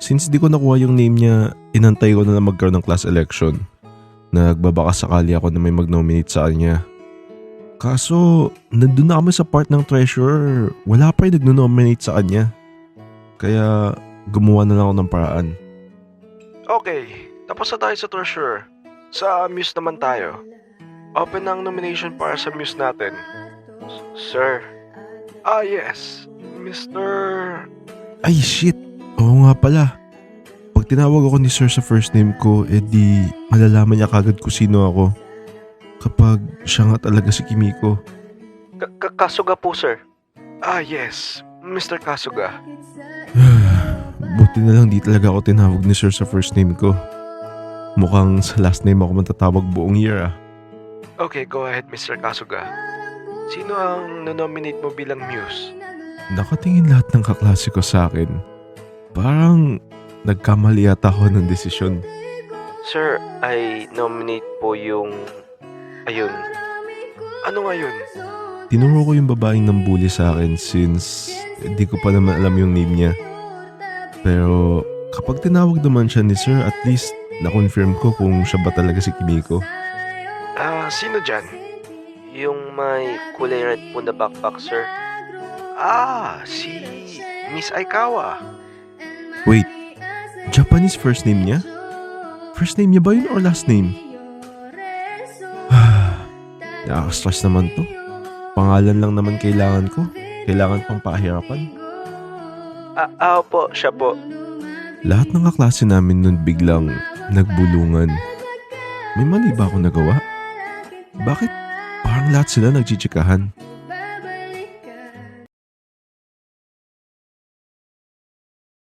since di ko nakuha yung name niya, inantay ko na lang magkaroon ng class election. Nagbabaka sakali ako na may mag-nominate sa kanya. Kaso, nandun na kami sa part ng treasurer. Wala pa rin nag-nominate sa kanya. Kaya, gumawa na lang ako ng paraan. Okay, tapos na tayo sa treasurer. Sa muse naman tayo. Open ang nomination para sa muse natin. Sir. Yes. Mr. Ay, shit. Oo nga pala. Pag tinawag ako ni sir sa first name ko, di malalaman niya kagad kung sino ako. Kapag siya nga talaga si Kimiko. Kasuga po, sir. Yes. Mr. Kasuga. Buti na lang di talaga ako tinawag ni sir sa first name ko. Mukhang sa last name ako matatawag buong year. Okay, go ahead, Mr. Kasuga. Sino ang nominate mo bilang muse? Nakatingin lahat ng kaklase ko sa akin. Parang nagkamali ata ako ng desisyon. Sir, I nominate po yung... Ayun. Ano nga yun? Tinuro ko yung babaeng nambuli sa akin since di ko pa naman alam yung name niya. Pero kapag tinawag naman siya ni sir, at least na-confirm ko kung siya ba talaga si Kimiko. Sino dyan? Yung may kulay red po na backpack, sir. Si Miss Aikawa. Wait, Japanese first name niya? First name niya ba yun or last name? Nakaka-stress naman to. Pangalan lang naman kailangan ko. Kailangan pang pahirapan. Po, siya po. Lahat ng kaklase namin nun biglang nagbulungan. May mali ba ako nagawa? Bakit parang lahat sila nagchichikahan?